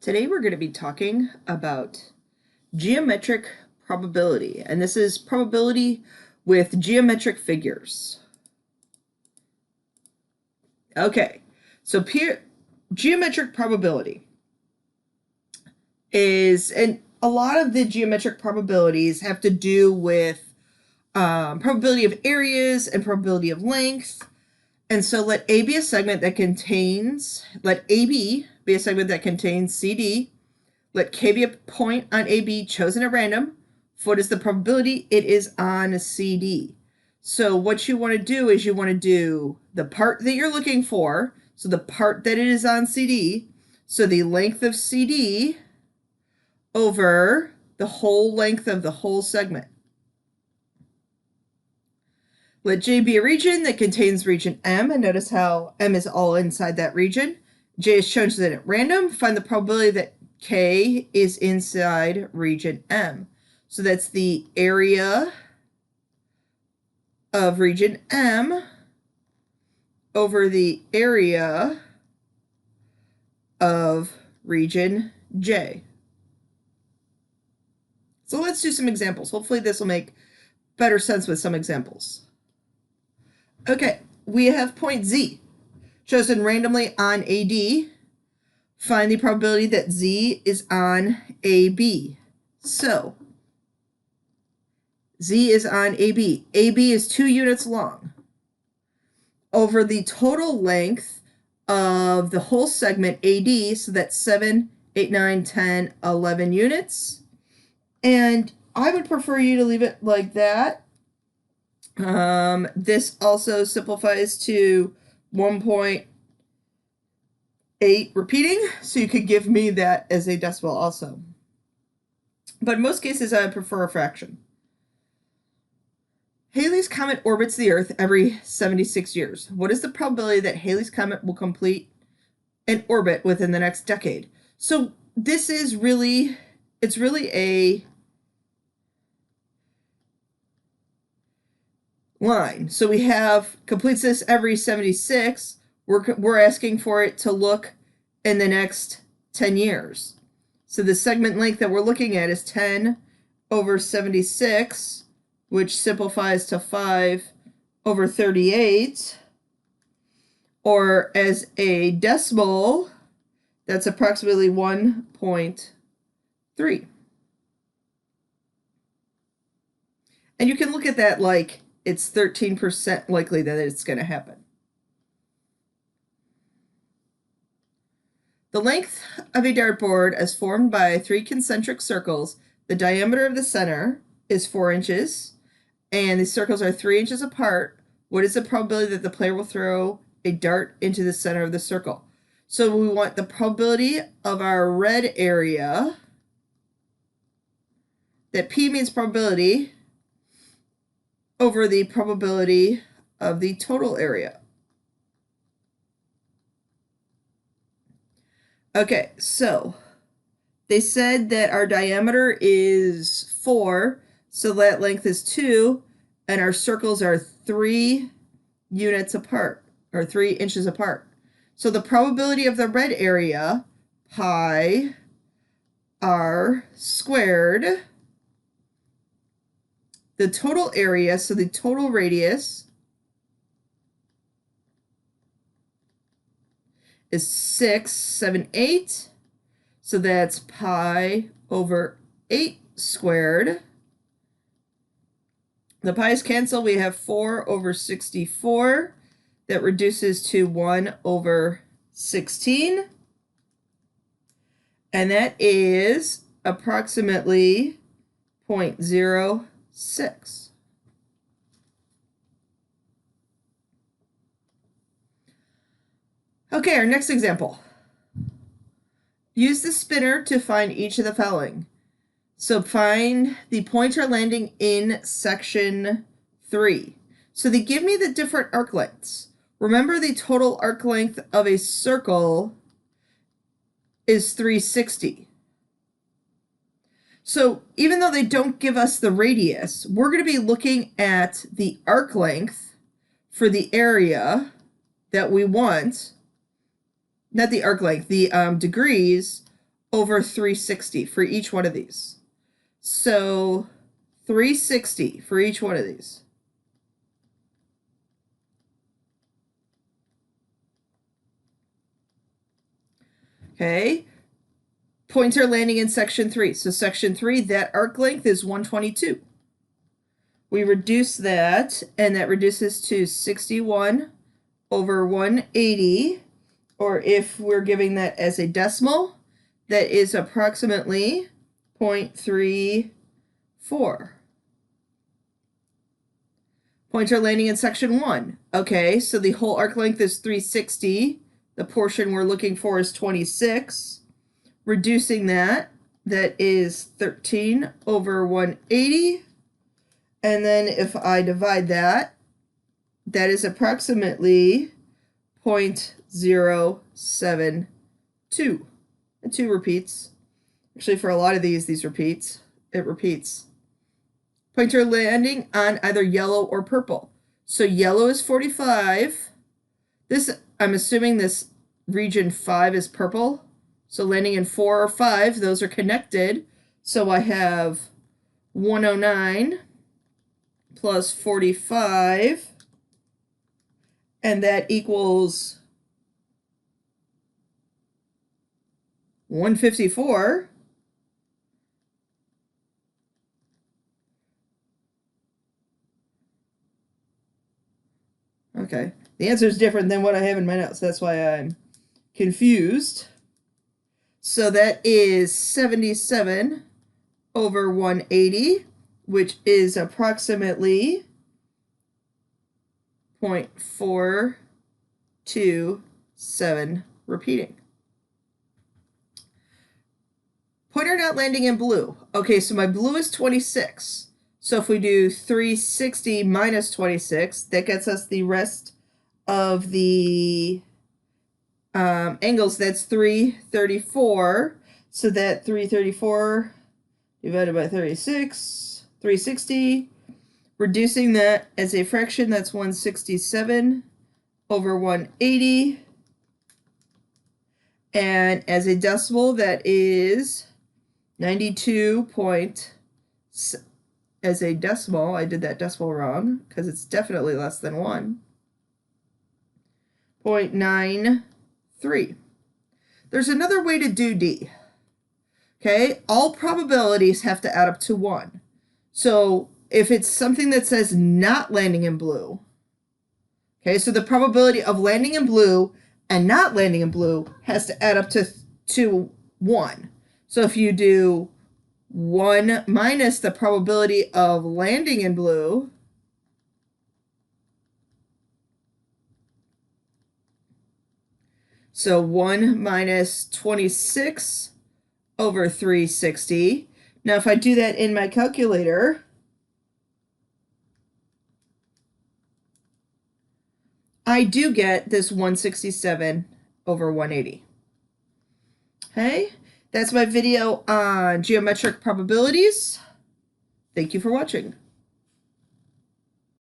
Today we're going to be talking about geometric probability, and this is probability with geometric figures. Okay, so geometric probability is, and a lot of the geometric probabilities have to do with probability of areas and probability of length. And so let A be a segment that contains, let AB be a segment that contains CD. Let K be a point on AB chosen at random. What is the probability? It is on CD. So what you want to do is you want to do the part that you're looking for. So the part that it is on CD. So the length of CD over the whole length of the whole segment. Let J be a region that contains region M, and notice how M is all inside that region. J is chosen at random. Find the probability that K is inside region M. So that's the area of region M over the area of region J. So let's do some examples. Hopefully this will make better sense with some examples. Okay, we have point Z chosen randomly on AD. Find the probability that Z is on AB. So, Z is on AB. AB is 2 units long. Over the total length of the whole segment AD, so that's 7, 8, 9, 10, 11 units. And I would prefer you to leave it like that. This also simplifies to 1.8 repeating, so you could give me that as a decimal also. But in most cases, I would prefer a fraction. Halley's Comet orbits the Earth every 76 years. What is the probability that Halley's Comet will complete an orbit within the next decade? So this is really, it's really a line. So we have completes this every 76. We're asking for it to look in the next 10 years. So the segment length that we're looking at is 10 over 76, which simplifies to 5 over 38. Or as a decimal, that's approximately 1.3. And you can look at that like it's 13% likely that it's going to happen. The length of a dartboard as formed by 3 concentric circles, the diameter of the center is 4 inches, and the circles are 3 inches apart. What is the probability that the player will throw a dart into the center of the circle? So we want the probability of our red area, that P means probability, over the probability of the total area. Okay, so they said that our diameter is 4, so that length is 2, and our circles are 3 units apart, or 3 inches apart. So the probability of the red area, pi r squared, the total area, so the total radius, is 6, 7, 8. So that's pi over 8 squared. The pi's cancel. We have 4 over 64. That reduces to 1 over 16. And that is approximately 0.06. Okay, our next example. Use the spinner to find each of the following. So find the pointer landing in section 3. So they give me the different arc lengths. Remember, the total arc length of a circle is 360. So even though they don't give us the radius, we're going to be looking at the arc length for the area that we want, not the arc length, the degrees over 360 for each one of these. So 360 for each one of these. Okay, points are landing in section 3. So section 3, that arc length is 122. We reduce that, and that reduces to 61 over 180, or if we're giving that as a decimal, that is approximately 0.34. Points are landing in section 1. Okay, so the whole arc length is 360. The portion we're looking for is 26. Reducing that, that is 13 over 180. And then if I divide that, that is approximately 0.072. And 2 repeats. Actually, for a lot of these repeats. It repeats. Points are landing on either yellow or purple. So yellow is 45. I'm assuming this region 5 is purple. So landing in 4 or 5, those are connected. So I have 109 plus 45, and that equals 154. Okay, the answer is different than what I have in my notes. That's why I'm confused. So that is 77 over 180, which is approximately 0.427 repeating. Pointer not landing in blue. Okay, so my blue is 26. So if we do 360 minus 26, that gets us the rest of the angles. That's 334. So that 334 divided by 36, 360. Reducing that as a fraction, that's 167 over 180. And as a decimal, that is 92 as a decimal, I did that decimal wrong because it's definitely less than 1. 0.93. There's another way to do D. Okay, all probabilities have to add up to 1. So if it's something that says not landing in blue, okay, so the probability of landing in blue and not landing in blue has to add up to 1. So if you do 1 minus the probability of landing in blue, so 1 minus 26 over 360. Now if I do that in my calculator, I do get this 167 over 180. Okay, that's my video on geometric probabilities. Thank you for watching.